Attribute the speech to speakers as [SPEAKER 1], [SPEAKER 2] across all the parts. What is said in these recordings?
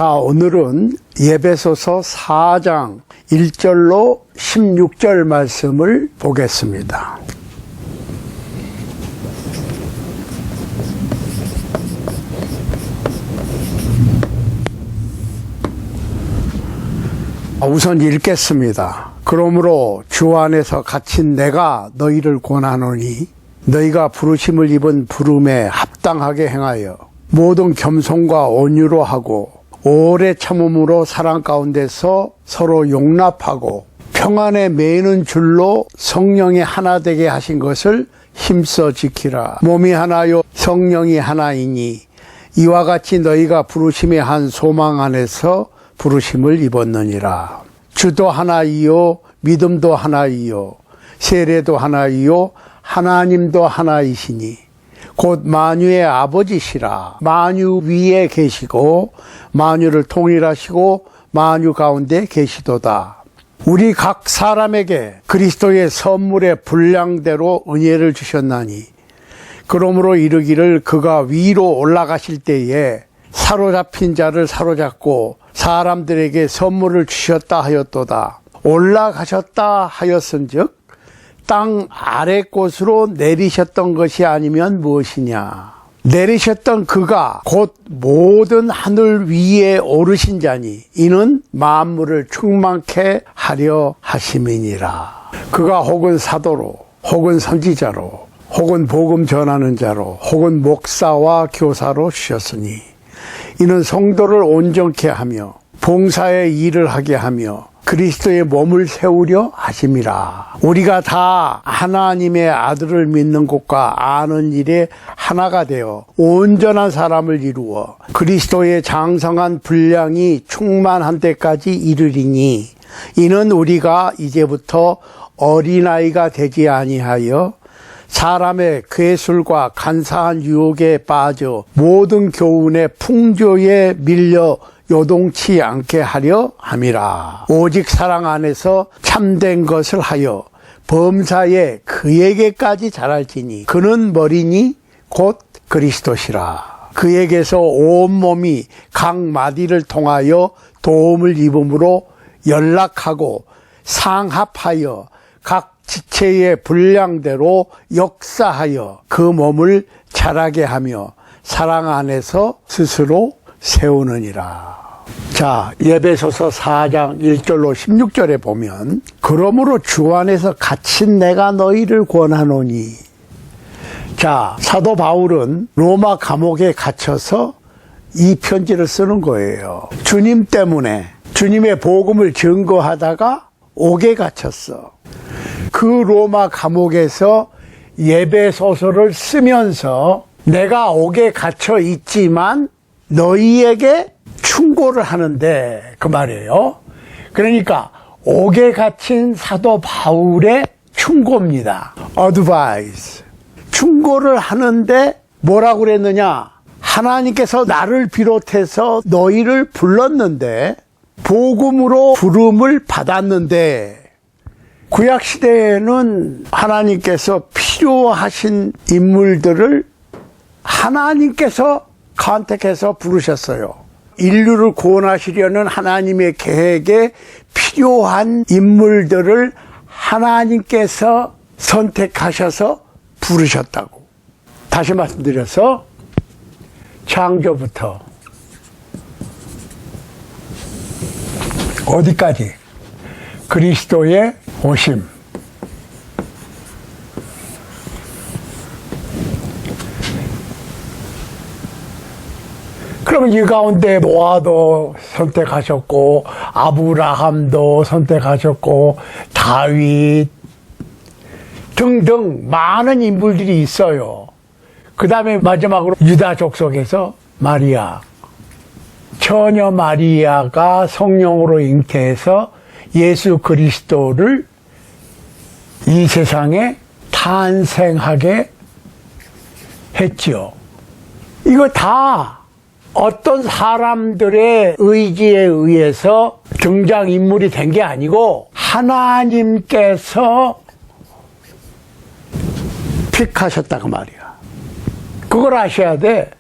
[SPEAKER 1] 자, 오늘은 에베소서 4장 1절로 16절 말씀을 보겠습니다. 우선 읽겠습니다. 그러므로 주 안에서 갇힌 내가 너희를 권하노니 너희가 부르심을 입은 부름에 합당하게 행하여 모든 겸손과 온유로 하고 오래 참음으로 사랑 가운데서 서로 용납하고 평안에 매이는 줄로 성령이 하나 되게 하신 것을 힘써 지키라. 몸이 하나요 성령이 하나이니 이와 같이 너희가 부르심의 한 소망 안에서 부르심을 입었느니라. 주도 하나이요 믿음도 하나이요 세례도 하나이요 하나님도 하나이시니 곧 만유의 아버지시라. 만유 위에 계시고 만유를 통일하시고 만유 가운데 계시도다. 우리 각 사람에게 그리스도의 선물의 분량대로 은혜를 주셨나니 그러므로 이르기를 그가 위로 올라가실 때에 사로잡힌 자를 사로잡고 사람들에게 선물을 주셨다 하였도다. 올라가셨다 하였은즉 땅 아래 곳으로 내리셨던 것이 아니면 무엇이냐. 내리셨던 그가 곧 모든 하늘 위에 오르신 자니 이는 만물을 충만케 하려 하심이니라. 그가 혹은 사도로 혹은 선지자로 혹은 복음 전하는 자로 혹은 목사와 교사로 주셨으니 이는 성도를 온전케 하며 봉사의 일을 하게 하며 그리스도의 몸을 세우려 하심이라. 우리가 다 하나님의 아들을 믿는 것과 아는 일에 하나가 되어 온전한 사람을 이루어 그리스도의 장성한 분량이 충만한 데까지 이르리니 이는 우리가 이제부터 어린아이가 되지 아니하여 사람의 괴술과 간사한 유혹에 빠져 모든 교훈의 풍조에 밀려 요동치 않게 하려 함이라. 오직 사랑 안에서 참된 것을 하여 범사에 그에게까지 자랄지니 그는 머리니 곧 그리스도시라. 그에게서 온몸이 각 마디를 통하여 도움을 입음으로 연락하고 상합하여 각 지체의 분량대로 역사하여 그 몸을 자라게 하며 사랑 안에서 스스로 세우느니라. 자, 에베소서 4장 1절로 16절에 보면 그러므로 주 안에서 갇힌 내가 너희를 권하노니. 자, 사도 바울은 로마 감옥에 갇혀서 이 편지를 쓰는 거예요. 주님 때문에 주님의 복음을 증거하다가 옥에 갇혔어. 그 로마 감옥에서 에베소서를 쓰면서 내가 옥에 갇혀 있지만 너희에게 충고를 하는데 그 말이에요. 그러니까 옥에 갇힌 사도 바울의 충고입니다. advice. 충고를 하는데 뭐라고 그랬느냐. 하나님께서 나를 비롯해서 너희를 불렀는데 복음으로 부름을 받았는데 구약시대에는 하나님께서 필요하신 인물들을 하나님께서 컨택해서 부르셨어요. 인류를 구원하시려는 하나님의 계획에 필요한 인물들을 하나님께서 선택하셔서 부르셨다고. 다시 말씀드려서 창조부터 어디까지? 그리스도의 오심. 그러면 이 가운데 노아도 선택하셨고 아브라함도 선택하셨고 다윗 등등 많은 인물들이 있어요. 그 다음에 마지막으로 유다 족속에서 마리아, 처녀 마리아가 성령으로 잉태해서 예수 그리스도를 이 세상에 탄생하게 했지요. 이거 다 어떤 사람들의 의지에 의해서 등장인물이 된 게 아니고 하나님께서 픽하셨다고 말이야. 그걸 아셔야 돼.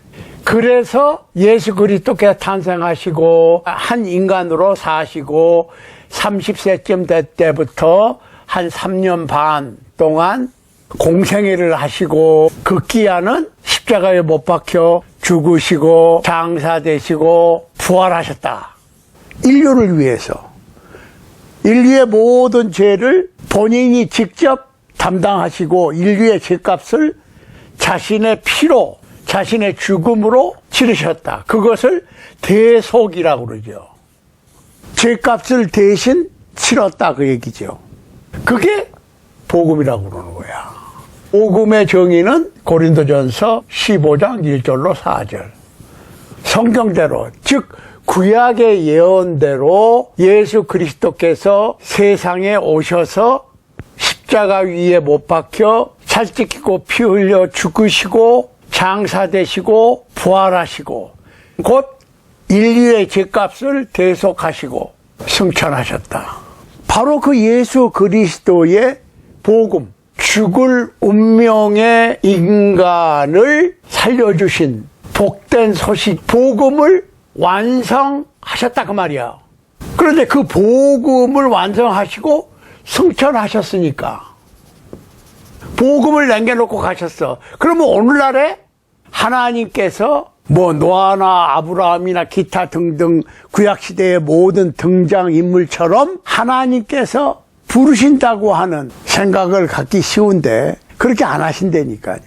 [SPEAKER 1] 그 그래서 예수 그리스도께서 탄생하시고 한 인간으로 사시고 30세쯤 될 때부터 한 3년 반 동안 공생애를 하시고 극기야는 십자가에 못 박혀 죽으시고 장사되시고 부활하셨다. 인류를 위해서. 인류의 모든 죄를 본인이 직접 담당하시고 인류의 죄값을 자신의 피로, 자신의 죽음으로 치르셨다. 그것을 대속이라고 그러죠. 죄값을 대신 치렀다 그 얘기죠. 그게 복음이라고 그러는 거야. 복음의 정의는 고린도전서 15장 1절로 4절. 성경대로, 즉 구약의 예언대로 예수 그리스도께서 세상에 오셔서 십자가 위에 못 박혀 살찌키고 피 흘려 죽으시고 장사되시고 부활하시고 곧 인류의 죄값을 대속하시고 승천하셨다. 바로 그 예수 그리스도의 복음, 죽을 운명의 인간을 살려주신 복된 소식, 복음을 완성하셨다 그 말이야. 그런데 그 복음을 완성하시고 승천하셨으니까 복음을 남겨놓고 가셨어. 그러면 오늘날에 하나님께서 뭐 노아나 아브라함이나 기타 등등 구약시대의 모든 등장인물처럼 하나님께서 부르신다고 하는 생각을 갖기 쉬운데 그렇게 안 하신다니까요.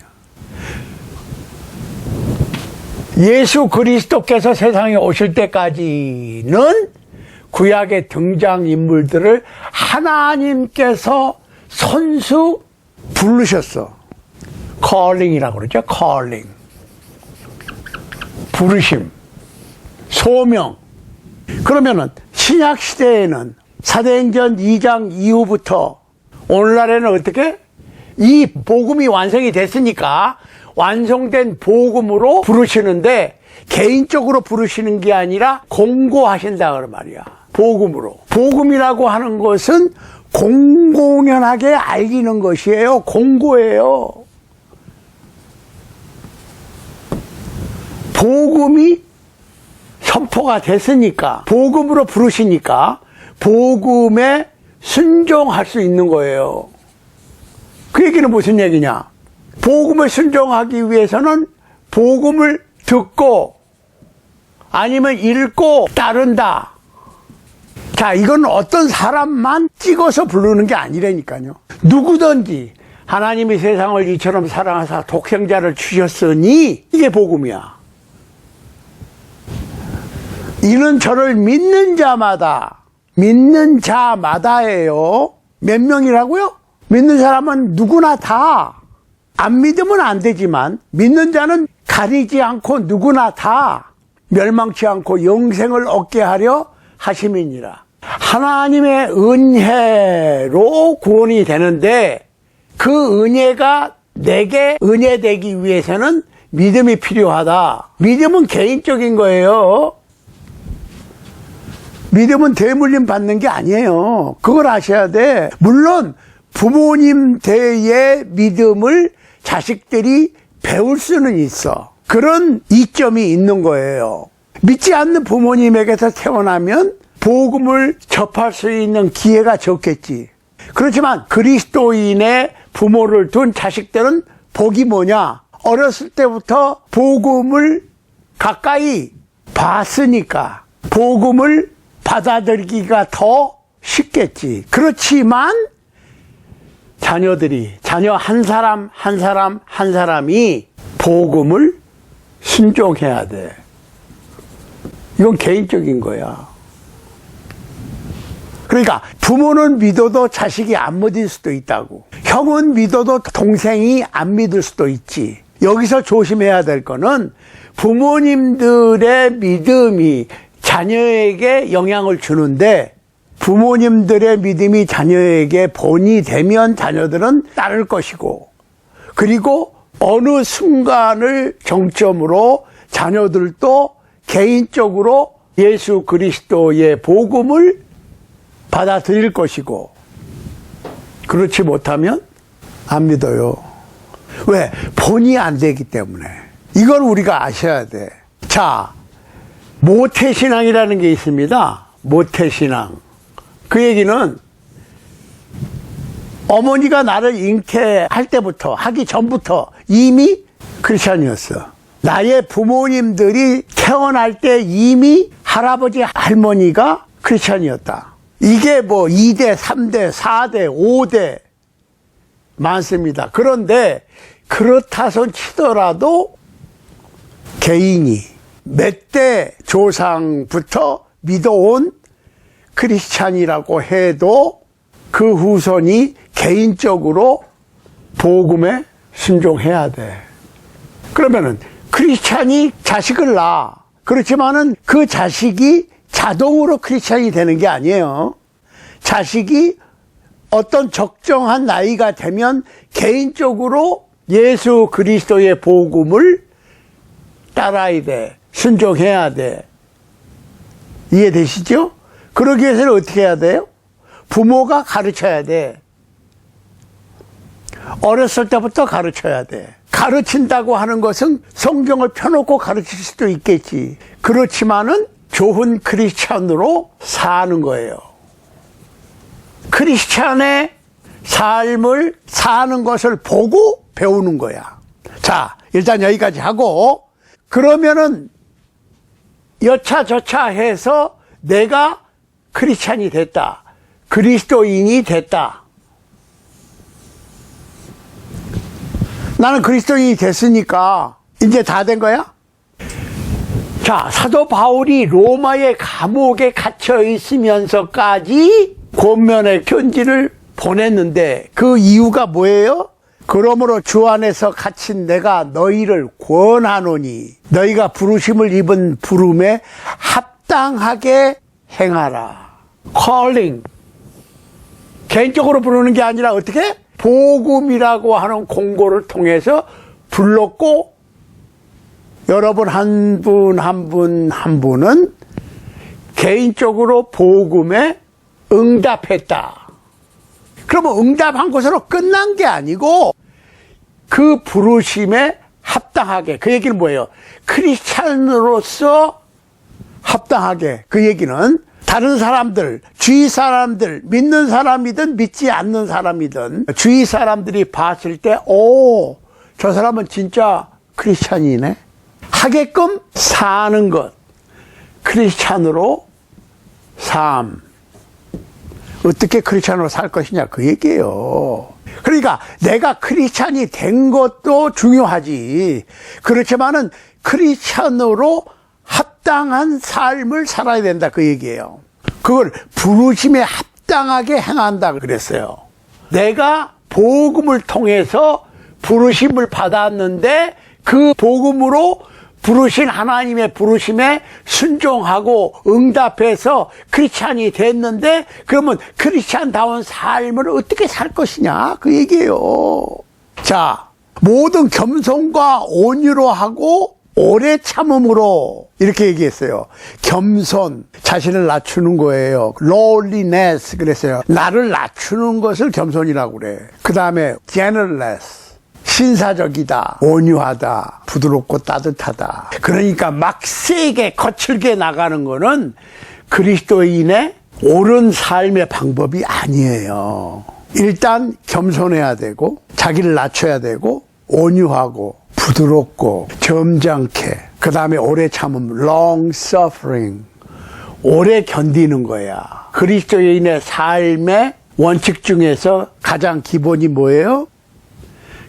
[SPEAKER 1] 예수 그리스도께서 세상에 오실 때까지는 구약의 등장인물들을 하나님께서 선수 부르셨어. calling이라고 그러죠. calling. 부르심. 소명. 그러면은 신약시대에는 사도행전 2장 이후부터 오늘날에는 어떻게? 이 복음이 완성이 됐으니까 완성된 복음으로 부르시는데 개인적으로 부르시는 게 아니라 공고하신다 그 말이야. 복음으로. 복음이라고 하는 것은 공공연하게 알리는 것이에요. 공고예요. 복음이 선포가 됐으니까 복음으로 부르시니까 복음에 순종할 수 있는 거예요. 그 얘기는 무슨 얘기냐? 복음에 순종하기 위해서는 복음을 듣고 아니면 읽고 따른다. 자, 이건 어떤 사람만 찍어서 부르는 게 아니라니까요. 누구든지 하나님이 세상을 이처럼 사랑하사 독생자를 주셨으니 이게 복음이야. 이는 저를 믿는 자마다예요. 몇 명이라고요? 믿는 사람은 누구나 다. 안 믿으면 안 되지만 믿는 자는 가리지 않고 누구나 다 멸망치 않고 영생을 얻게 하려 하심이니라. 하나님의 은혜로 구원이 되는데 그 은혜가 내게 은혜 되기 위해서는 믿음이 필요하다. 믿음은 개인적인 거예요. 믿음은 대물림 받는 게 아니에요. 그걸 아셔야 돼. 물론 부모님 대의 믿음을 자식들이 배울 수는 있어. 그런 이점이 있는 거예요. 믿지 않는 부모님에게서 태어나면 복음을 접할 수 있는 기회가 적겠지. 그렇지만 그리스도인의 부모를 둔 자식들은 복이 뭐냐? 어렸을 때부터 복음을 가까이 봤으니까 복음을 받아들이기가 더 쉽겠지. 그렇지만 자녀 한 사람이 복음을 순종해야 돼. 이건 개인적인 거야. 그러니까 부모는 믿어도 자식이 안 믿을 수도 있다고. 형은 믿어도 동생이 안 믿을 수도 있지. 여기서 조심해야 될 거는 부모님들의 믿음이 자녀에게 영향을 주는데 부모님들의 믿음이 자녀에게 본이 되면 자녀들은 따를 것이고, 그리고 어느 순간을 정점으로 자녀들도 개인적으로 예수 그리스도의 복음을 받아들일 것이고, 그렇지 못하면 안 믿어요. 왜? 본이 안 되기 때문에. 이걸 우리가 아셔야 돼. 자, 모태신앙이라는 게 있습니다. 모태신앙. 그 얘기는 어머니가 나를 잉태할 때부터, 하기 전부터 이미 크리스찬이었어. 나의 부모님들이 태어날 때 이미 할아버지, 할머니가 크리스찬이었다. 이게 뭐 2대, 3대, 4대, 5대 많습니다. 그런데 그렇다손 치더라도 개인이 몇 대 조상부터 믿어온 크리스찬이라고 해도 그 후손이 개인적으로 복음에 순종해야 돼. 그러면은 크리스찬이 자식을 낳아. 그렇지만은 그 자식이 자동으로 크리스찬이 되는 게 아니에요. 자식이 어떤 적정한 나이가 되면 개인적으로 예수 그리스도의 복음을 따라야 돼. 순종해야 돼. 이해되시죠? 그러기 위해서는 어떻게 해야 돼요? 부모가 가르쳐야 돼. 어렸을 때부터 가르쳐야 돼. 가르친다고 하는 것은 성경을 펴놓고 가르칠 수도 있겠지. 그렇지만은 좋은 크리스찬으로 사는 거예요. 크리스찬의 삶을 사는 것을 보고 배우는 거야. 자, 일단 여기까지 하고, 그러면은 여차저차 해서 내가 크리스찬이 됐다. 그리스도인이 됐다. 나는 그리스도인이 됐으니까 이제 다 된 거야? 자, 사도 바울이 로마의 감옥에 갇혀 있으면서까지 권면의 편지를 보냈는데 그 이유가 뭐예요? 그러므로 주 안에서 갇힌 내가 너희를 권하노니 너희가 부르심을 입은 부름에 합당하게 행하라. calling. 개인적으로 부르는 게 아니라 어떻게? 복음이라고 하는 공고를 통해서 불렀고, 여러분 한 분 한 분 한 분은 개인적으로 복음에 응답했다. 그러면 응답한 것으로 끝난 게 아니고 그 부르심에 합당하게, 그 얘기는 뭐예요? 크리스찬으로서 합당하게. 그 얘기는 다른 사람들, 주위 사람들, 믿는 사람이든 믿지 않는 사람이든 주위 사람들이 봤을 때, 오, 저 사람은 진짜 크리스찬이네 하게끔 사는 것. 크리스찬으로 삶. 어떻게 크리스찬으로 살 것이냐, 그 얘기예요. 그러니까 내가 크리스찬이 된 것도 중요하지. 그렇지만은 크리스찬으로 합당한 삶을 살아야 된다, 그 얘기예요. 그걸 부르심에 합당하게 행한다 그랬어요. 내가 복음을 통해서 부르심을 받았는데 그 복음으로 부르신 하나님의 부르심에 순종하고 응답해서 크리스찬이 됐는데, 그러면 크리스찬다운 삶을 어떻게 살 것이냐, 그 얘기예요. 자, 모든 겸손과 온유로 하고 오래 참음으로, 이렇게 얘기했어요. 겸손, 자신을 낮추는 거예요. lowliness 그랬어요. 나를 낮추는 것을 겸손이라고 그래. 그 다음에 gentleness, 신사적이다, 온유하다, 부드럽고 따뜻하다. 그러니까 막 세게 거칠게 나가는 거는 그리스도인의 옳은 삶의 방법이 아니에요. 일단 겸손해야 되고, 자기를 낮춰야 되고, 온유하고 부드럽고 점잖게, 그 다음에 오래 참음, long suffering, 오래 견디는 거야. 그리스도인의 삶의 원칙 중에서 가장 기본이 뭐예요?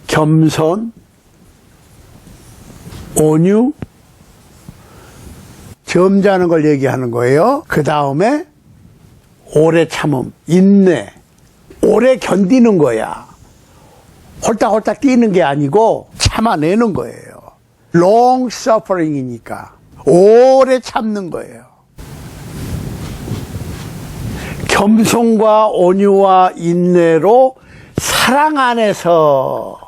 [SPEAKER 1] 겸손, 온유, 점잖은 걸 얘기하는 거예요. 그 다음에 오래 참음, 인내, 오래 견디는 거야. 홀딱홀딱 뛰는 게 아니고 참아내는 거예요. long suffering이니까 오래 참는 거예요. 겸손과 온유와 인내로 사랑 안에서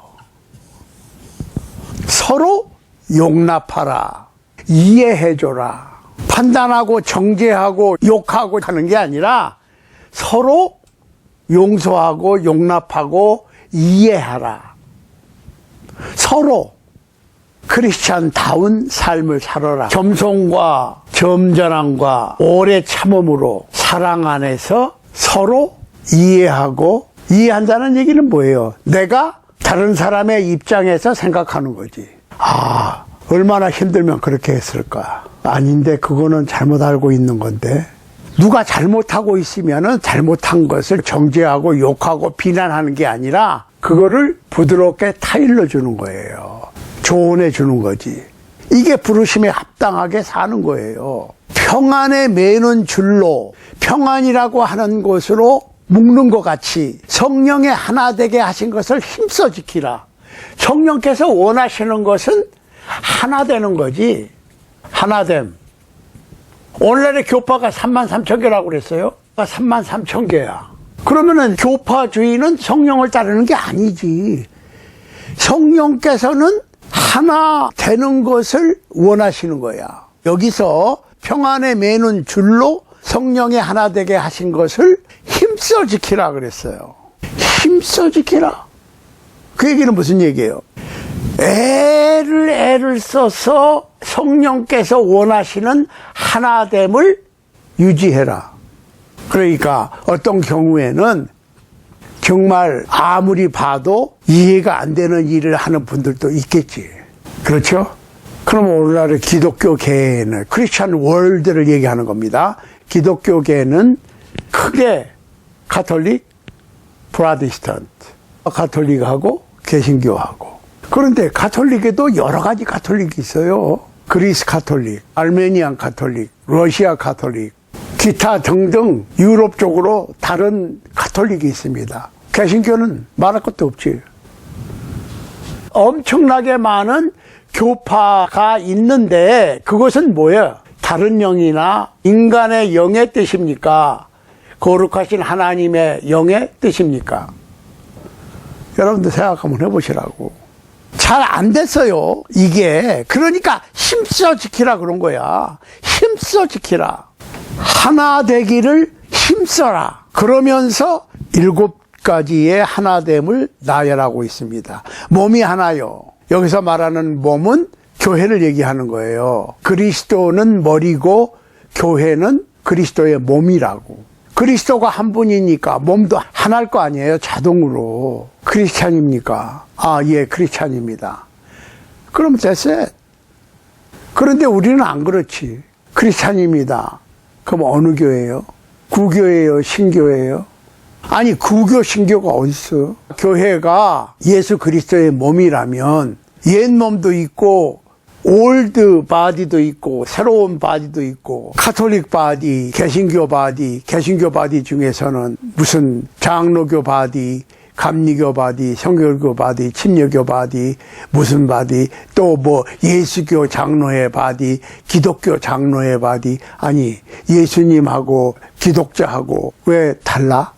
[SPEAKER 1] 서로 용납하라, 이해해줘라. 판단하고 정죄하고 욕하고 하는 게 아니라 서로 용서하고 용납하고 이해하라. 서로 크리스찬다운 삶을 살아라. 겸손과 점잖함과 오래 참음으로 사랑 안에서 서로 이해하고, 이해한다는 얘기는 뭐예요? 내가 다른 사람의 입장에서 생각하는 거지. 아, 얼마나 힘들면 그렇게 했을까. 아닌데 그거는 잘못 알고 있는 건데. 누가 잘못하고 있으면은 잘못한 것을 정죄하고 욕하고 비난하는 게 아니라 그거를 부드럽게 타일러 주는 거예요. 조언해 주는 거지. 이게 부르심에 합당하게 사는 거예요. 평안에 매는 줄로, 평안이라고 하는 것으로 묶는 것 같이 성령의 하나 되게 하신 것을 힘써 지키라. 성령께서 원하시는 것은 하나 되는 거지. 하나됨. 오늘날의 교파가 33,000개라고 그랬어요. 33,000개야. 그러면은 교파주의는 성령을 따르는 게 아니지. 성령께서는 하나 되는 것을 원하시는 거야. 여기서 평안에 매는 줄로 성령의 하나 되게 하신 것을 힘써 지키라 그랬어요. 힘써 지키라. 그 얘기는 무슨 얘기예요? 애를 써서 성령께서 원하시는 하나됨을 유지해라. 그러니까 어떤 경우에는 정말 아무리 봐도 이해가 안 되는 일을 하는 분들도 있겠지. 그렇죠? 그럼 오늘날의 기독교계는 크리스천 월드를 얘기하는 겁니다. 기독교계는 크게 가톨릭, 프로테스탄트, 가톨릭하고 개신교하고. 그런데 가톨릭에도 여러 가지 가톨릭이 있어요. 그리스 가톨릭, 아르메니안 가톨릭, 러시아 가톨릭, 기타 등등 유럽 쪽으로 다른 가톨릭이 있습니다. 개신교는 말할 것도 없지. 엄청나게 많은 교파가 있는데 그것은 뭐예요? 다른 영이나 인간의 영의 뜻입니까? 거룩하신 하나님의 영의 뜻입니까? 여러분들 생각 한번 해보시라고. 잘 안 됐어요, 이게. 그러니까 힘써 지키라 그런 거야. 힘써 지키라. 하나 되기를 힘써라. 그러면서 7가지의 하나됨을 나열하고 있습니다. 몸이 하나요. 여기서 말하는 몸은 교회를 얘기하는 거예요. 그리스도는 머리고 교회는 그리스도의 몸이라고. 그리스도가 한 분이니까 몸도 하나일 거 아니에요, 자동으로. 크리스찬입니까? 아, 예, 크리스찬입니다. 그럼 됐어요. 그런데 우리는 안 그렇지. 크리스찬입니다. 그럼 어느 교회예요? 구교예요? 신교예요? 아니, 구교, 신교가 어딨어? 교회가 예수 그리스도의 몸이라면 옛 몸도 있고 올드 바디도 있고 새로운 바디도 있고 카톨릭 바디, 개신교 바디 중에서는 무슨 장로교 바디, 감리교 바디, 성결교 바디, 침례교 바디, 무슨 바디, 또 뭐 예수교 장로의 바디, 기독교 장로의 바디. 아니, 예수님하고 기독자하고 왜 달라?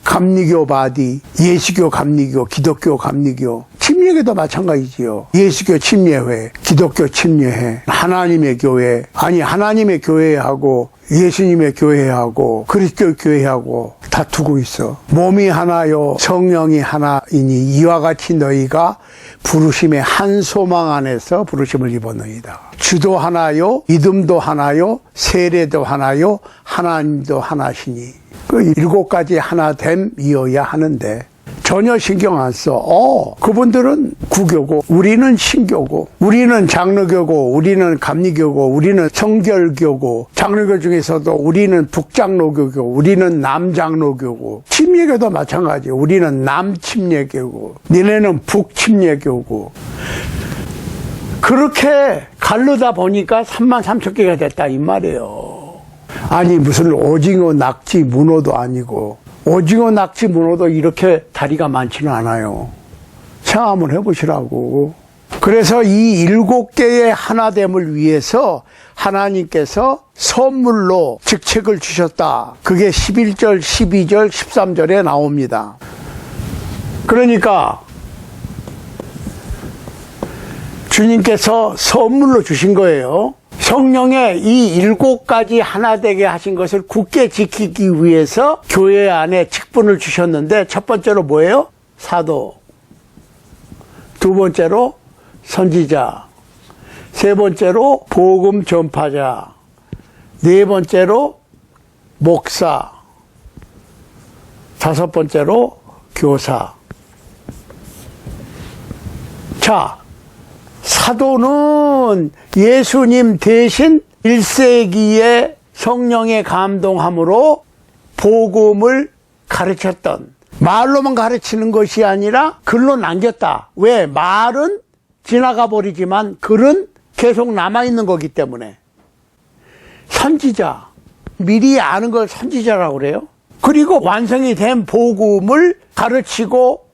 [SPEAKER 1] 감리교 바디, 예수교 감리교, 기독교 감리교, 침례교도 마찬가지지요. 예수교 침례회, 기독교 침례회, 하나님의 교회, 아니 하나님의 교회하고 예수님의 교회하고 그리스도 교회하고 다투고 있어. 몸이 하나요, 성령이 하나이니 이와 같이 너희가 부르심의 한 소망 안에서 부르심을 입었느니라. 주도 하나요, 믿음도 하나요, 세례도 하나요, 하나님도 하나시니. 그 7가지 하나됨이어야 하는데 전혀 신경 안 써. 그분들은 구교고 우리는 신교고 우리는 장로교고 우리는 감리교고 우리는 성결교고 장로교 중에서도 우리는 북장로교고 우리는 남장로교고 침례교도 마찬가지. 우리는 남침례교고 니네는 북침례교고. 그렇게 가르다 보니까 33,000개가 됐다 이 말이에요. 아니 무슨 오징어, 낙지, 문어도 아니고 오징어, 낙지, 문어도 이렇게 다리가 많지는 않아요. 생각 한번 해보시라고. 그래서 이 7개의 하나됨을 위해서 하나님께서 선물로 직책을 주셨다. 그게 11절, 12절, 13절에 나옵니다. 그러니까 주님께서 선물로 주신 거예요. 성령의 이 7가지 하나 되게 하신 것을 굳게 지키기 위해서 교회 안에 직분을 주셨는데 첫 번째로 뭐예요? 사도. 두 번째로 선지자. 세 번째로 복음 전파자, 네 번째로 목사, 다섯 번째로 교사. 자, 사도는 예수님 대신 1세기에 성령의 감동함으로 복음을 가르쳤던, 말로만 가르치는 것이 아니라 글로 남겼다. 왜? 말은 지나가 버리지만 글은 계속 남아있는 거기 때문에. 선지자, 미리 아는 걸 선지자라고 그래요. 그리고 완성이 된 복음을 가르치고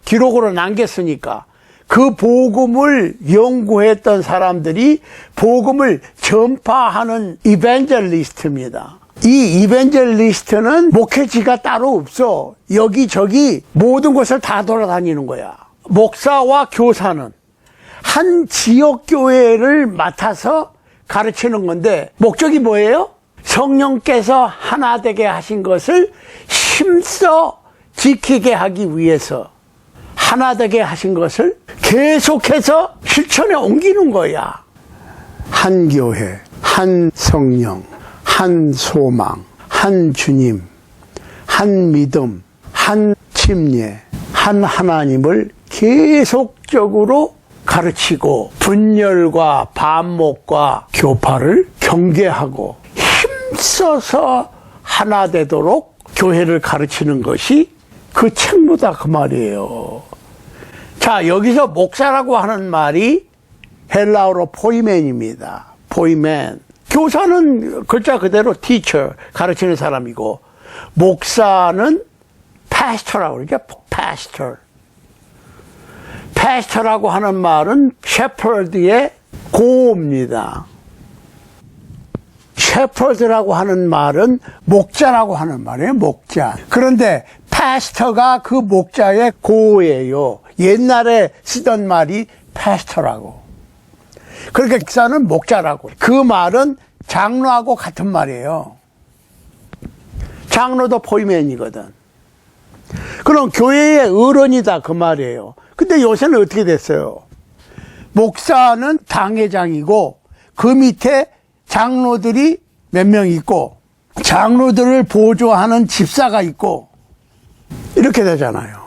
[SPEAKER 1] 기록으로 남겼으니까 그 복음을 연구했던 사람들이 복음을 전파하는 이벤젤리스트입니다. 이 이벤젤리스트는 목회지가 따로 없어. 여기저기 모든 곳을 다 돌아다니는 거야. 목사와 교사는 한 지역교회를 맡아서 가르치는 건데 목적이 뭐예요? 성령께서 하나 되게 하신 것을 힘써 지키게 하기 위해서 하나 되게 하신 것을 계속해서 실천에 옮기는 거야. 한 교회, 한 성령, 한 소망, 한 주님, 한 믿음, 한 침례, 한 하나님을 계속적으로 가르치고 분열과 반목과 교파를 경계하고 힘써서 하나 되도록 교회를 가르치는 것이 그 책무다 그 말이에요. 자, 여기서 목사라고 하는 말이 헬라어로 포이멘입니다. 포이멘. 교사는 글자 그대로 teacher, 가르치는 사람이고, 목사는 pastor라고 그러니까 pastor. pastor라고 하는 말은 shepherd의 고입니다. shepherd라고 하는 말은 목자라고 하는 말이에요. 목자. 그런데 pastor가 그 목자의 고예요. 옛날에 쓰던 말이 pastor라고. 그러니까 목사는 목자라고. 그 말은 장로하고 같은 말이에요. 장로도 포이맨이거든. 그럼 교회의 어른이다 그 말이에요. 근데 요새는 어떻게 됐어요? 목사는 당회장이고 그 밑에 장로들이 몇 명 있고 장로들을 보조하는 집사가 있고 이렇게 되잖아요.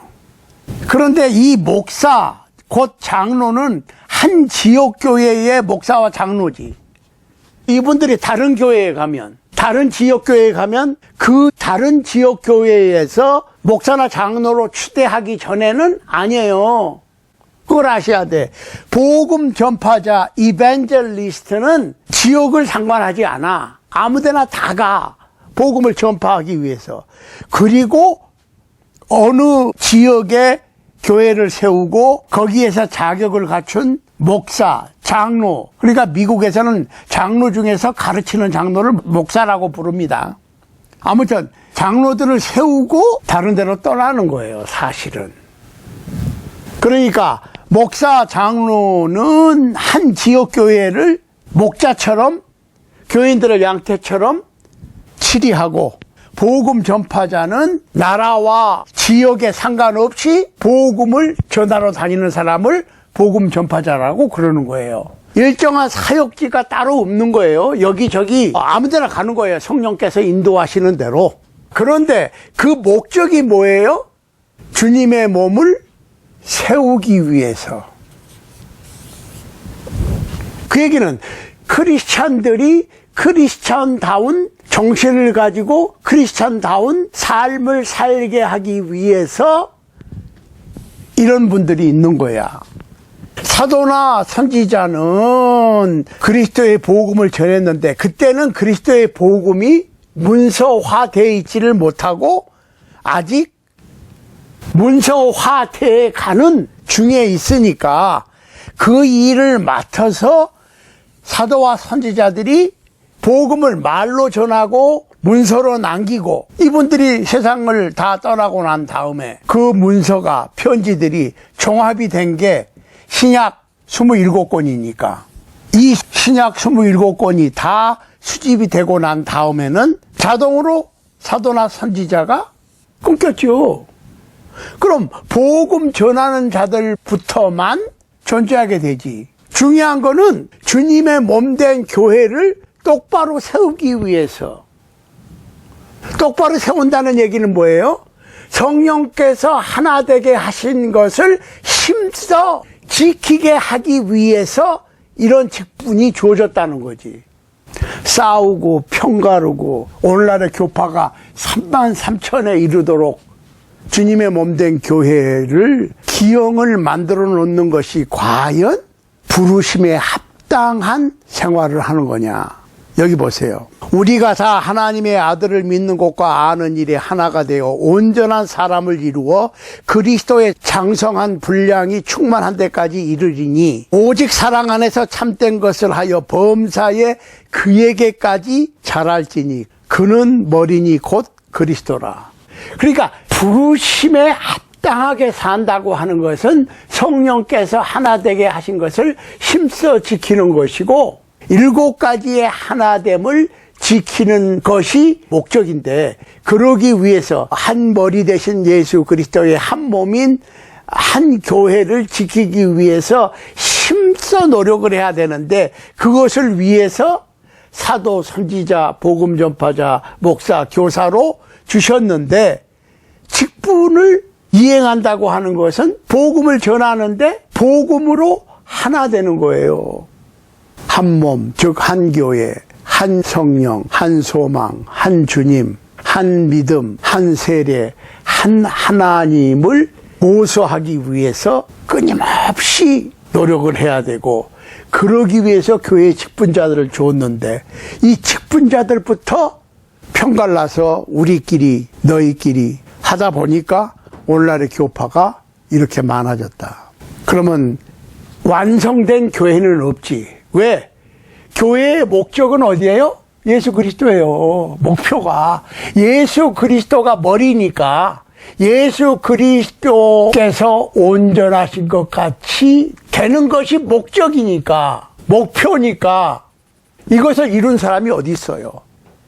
[SPEAKER 1] 그런데 이 목사 곧 장로는 한 지역교회의 목사와 장로지. 이분들이 다른 교회에 가면, 다른 지역교회에 가면 그 다른 지역교회에서 목사나 장로로 추대하기 전에는 아니에요. 그걸 아셔야 돼. 복음 전파자, 이벤젤리스트는 지역을 상관하지 않아. 아무데나 다 가. 복음을 전파하기 위해서. 그리고 어느 지역에 교회를 세우고 거기에서 자격을 갖춘 목사, 장로. 그러니까 미국에서는 장로 중에서 가르치는 장로를 목사라고 부릅니다. 아무튼 장로들을 세우고 다른 데로 떠나는 거예요, 사실은. 그러니까 목사, 장로는 한 지역교회를 목자처럼 교인들의 양태처럼 치리하고, 복음 전파자는 나라와 지역에 상관없이 복음을 전하러 다니는 사람을 복음 전파자라고 그러는 거예요. 일정한 사역지가 따로 없는 거예요. 여기저기 아무데나 가는 거예요. 성령께서 인도하시는 대로. 그런데 그 목적이 뭐예요? 주님의 몸을 세우기 위해서. 그 얘기는 크리스찬들이 크리스찬다운 정신을 가지고 크리스찬다운 삶을 살게 하기 위해서 이런 분들이 있는 거야. 사도나 선지자는 그리스도의 복음을 전했는데 그때는 그리스도의 복음이 문서화되어 있지를 못하고 아직 문서화되어 가는 중에 있으니까 그 일을 맡아서 사도와 선지자들이 복음을 말로 전하고 문서로 남기고, 이분들이 세상을 다 떠나고 난 다음에 그 문서가, 편지들이 종합이 된 게 신약 27권이니까 이 신약 27권이 다 수집이 되고 난 다음에는 자동으로 사도나 선지자가 끊겼죠. 그럼 복음 전하는 자들부터만 존재하게 되지. 중요한 거는 주님의 몸된 교회를 똑바로 세우기 위해서. 똑바로 세운다는 얘기는 뭐예요? 성령께서 하나 되게 하신 것을 힘써 지키게 하기 위해서 이런 직분이 주어졌다는 거지. 싸우고 평가르고 오늘날의 교파가 33,000에 이르도록 주님의 몸된 교회를 기형을 만들어 놓는 것이 과연 부르심에 합당한 생활을 하는 거냐. 여기 보세요. 우리가 다 하나님의 아들을 믿는 것과 아는 일에 하나가 되어 온전한 사람을 이루어 그리스도의 장성한 분량이 충만한 데까지 이르리니 오직 사랑 안에서 참된 것을 하여 범사에 그에게까지 자랄지니 그는 머리니 곧 그리스도라. 그러니까 부르심에 합당하게 산다고 하는 것은 성령께서 하나 되게 하신 것을 힘써 지키는 것이고 7가지의 하나됨을 지키는 것이 목적인데, 그러기 위해서 한 머리 되신 예수 그리스도의 한 몸인 한 교회를 지키기 위해서 힘써 노력을 해야 되는데, 그것을 위해서 사도, 선지자, 복음 전파자, 목사, 교사로 주셨는데, 직분을 이행한다고 하는 것은 복음을 전하는데 복음으로 하나 되는 거예요. 한 몸, 즉 한 교회, 한 성령, 한 소망, 한 주님, 한 믿음, 한 세례, 한 하나님을 모수하기 위해서 끊임없이 노력을 해야 되고, 그러기 위해서 교회의 직분자들을 줬는데, 이 직분자들부터 편갈라서 우리끼리 너희끼리 하다 보니까 오늘날의 교파가 이렇게 많아졌다. 그러면 완성된 교회는 없지. 왜? 교회의 목적은 어디예요? 예수 그리스도예요. 목표가. 예수 그리스도가 머리니까 예수 그리스도께서 온전하신 것 같이 되는 것이 목적이니까, 목표니까 이것을 이룬 사람이 어디 있어요?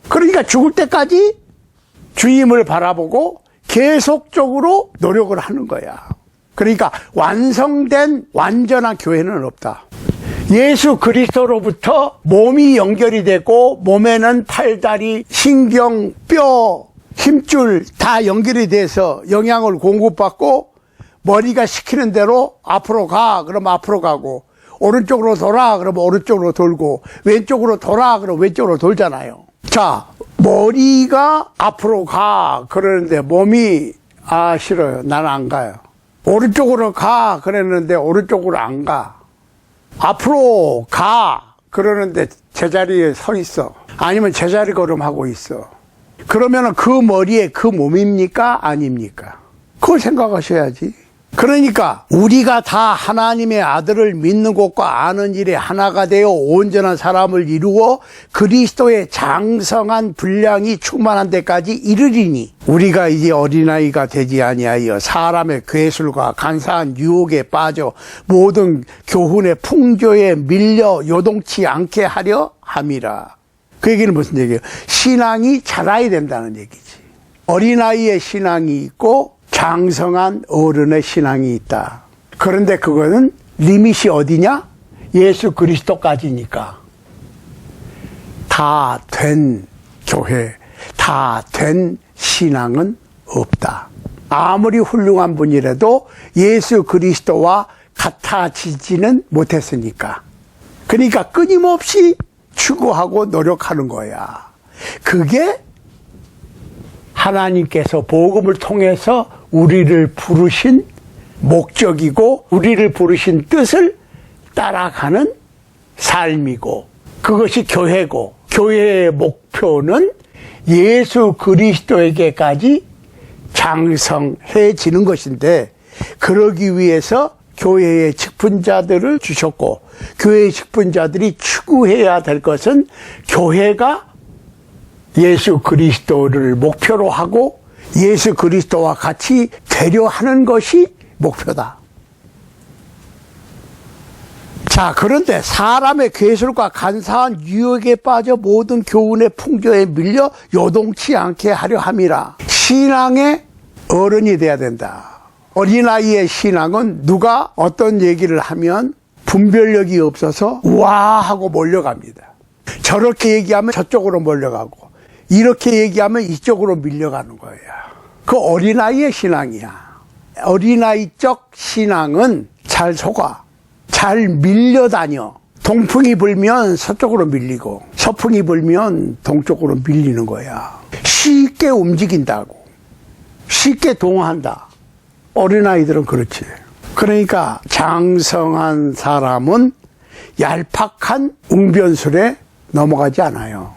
[SPEAKER 1] 그러니까 죽을 때까지 주님을 바라보고 계속적으로 노력을 하는 거야. 그러니까 완성된 완전한 교회는 없다. 예수 그리스도로부터 몸이 연결이 되고 몸에는 팔, 다리, 신경, 뼈, 힘줄 다 연결이 돼서 영양을 공급받고 머리가 시키는 대로 앞으로 가 그러면 앞으로 가고, 오른쪽으로 돌아 그러면 오른쪽으로 돌고, 왼쪽으로 돌아 그러면 왼쪽으로 돌잖아요. 자, 머리가 앞으로 가 그러는데 몸이 싫어요. 나는 안 가요. 오른쪽으로 가 그랬는데 오른쪽으로 안 가. 앞으로 가 그러는데 제자리에 서 있어. 아니면 제자리 걸음하고 있어. 그러면 그 머리에 그 몸입니까? 아닙니까? 그걸 생각하셔야지. 그러니까 우리가 다 하나님의 아들을 믿는 것과 아는 일에 하나가 되어 온전한 사람을 이루어 그리스도의 장성한 분량이 충만한 데까지 이르리니, 우리가 이제 어린아이가 되지 아니하여 사람의 괴술과 간사한 유혹에 빠져 모든 교훈의 풍조에 밀려 요동치 않게 하려 함이라. 그 얘기는 무슨 얘기예요? 신앙이 자라야 된다는 얘기지. 어린아이의 신앙이 있고 장성한 어른의 신앙이 있다. 그런데 그거는 리밋이 어디냐? 예수 그리스도까지니까. 다 된 교회, 다 된 신앙은 없다. 아무리 훌륭한 분이라도 예수 그리스도와 같아지지는 못했으니까. 그러니까 끊임없이 추구하고 노력하는 거야. 그게 하나님께서 복음을 통해서 우리를 부르신 목적이고, 우리를 부르신 뜻을 따라가는 삶이고, 그것이 교회고, 교회의 목표는 예수 그리스도에게까지 장성해지는 것인데, 그러기 위해서 교회의 직분자들을 주셨고, 교회의 직분자들이 추구해야 될 것은 교회가 예수 그리스도를 목표로 하고 예수 그리스도와 같이 되려 하는 것이 목표다. 자, 그런데 사람의 괴술과 간사한 유혹에 빠져 모든 교훈의 풍조에 밀려 요동치 않게 하려 함이라. 신앙의 어른이 돼야 된다. 어린아이의 신앙은 누가 어떤 얘기를 하면 분별력이 없어서 와 하고 몰려갑니다. 저렇게 얘기하면 저쪽으로 몰려가고 이렇게 얘기하면 이쪽으로 밀려가는 거예요. 그 어린아이의 신앙이야. 어린아이적 신앙은 잘 속아. 잘 밀려다녀. 동풍이 불면 서쪽으로 밀리고 서풍이 불면 동쪽으로 밀리는 거야. 쉽게 움직인다고. 쉽게 동화한다. 어린아이들은 그렇지. 그러니까 장성한 사람은 얄팍한 웅변술에 넘어가지 않아요.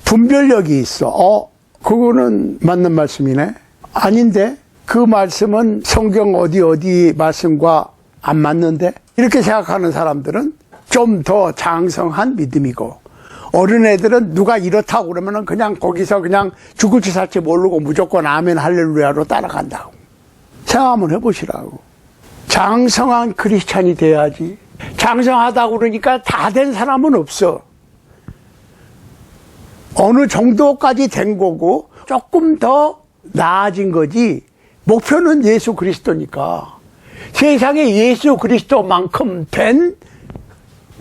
[SPEAKER 1] 분별력이 있어. 그거는 맞는 말씀이네. 아닌데 그 말씀은 성경 어디 말씀과 안 맞는데? 이렇게 생각하는 사람들은 좀 더 장성한 믿음이고, 어린애들은 누가 이렇다고 그러면은 그냥 거기서 그냥 죽을지 살지 모르고 무조건 아멘 할렐루야로 따라간다고. 생각 한번 해보시라고. 장성한 크리스찬이 돼야지. 장성하다고 그러니까 다 된 사람은 없어. 어느 정도까지 된 거고 조금 더 나아진 거지. 목표는 예수 그리스도니까. 세상에 예수 그리스도만큼 된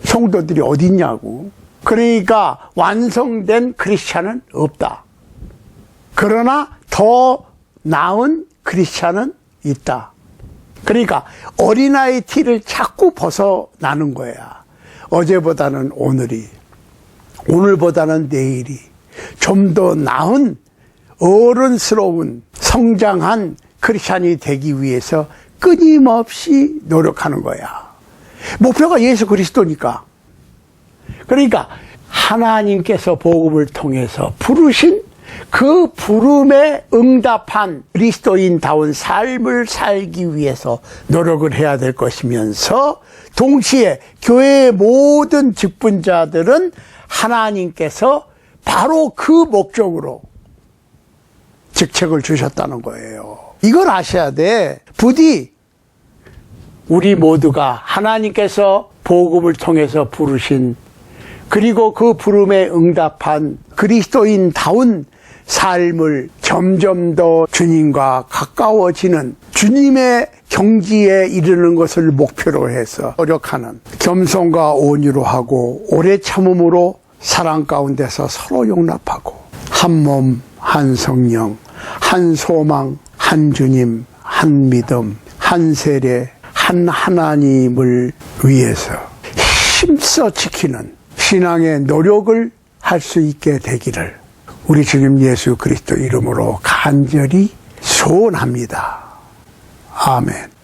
[SPEAKER 1] 성도들이 어디 있냐고. 그러니까 완성된 크리스찬은 없다. 그러나 더 나은 크리스찬은 있다. 그러니까 어린아이 티를 자꾸 벗어나는 거야. 어제보다는 오늘이, 오늘보다는 내일이 좀 더 나은 어른스러운 성장한 크리스찬이 되기 위해서 끊임없이 노력하는 거야. 목표가 예수 그리스도니까. 그러니까 하나님께서 복음을 통해서 부르신 그 부름에 응답한 그리스도인다운 삶을 살기 위해서 노력을 해야 될 것이면서, 동시에 교회의 모든 직분자들은 하나님께서 바로 그 목적으로 직책을 주셨다는 거예요. 이걸 아셔야 돼. 부디 우리 모두가 하나님께서 복음을 통해서 부르신, 그리고 그 부름에 응답한 그리스도인다운 삶을 점점 더 주님과 가까워지는, 주님의 경지에 이르는 것을 목표로 해서 노력하는, 겸손과 온유로 하고 오래 참음으로 사랑 가운데서 서로 용납하고, 한 몸, 한 성령, 한 소망, 한 주님, 한 믿음, 한 세례, 한 하나님을 위해서 힘써 지키는 신앙의 노력을 할 수 있게 되기를 우리 주님 예수 그리스도 이름으로 간절히 소원합니다. 아멘.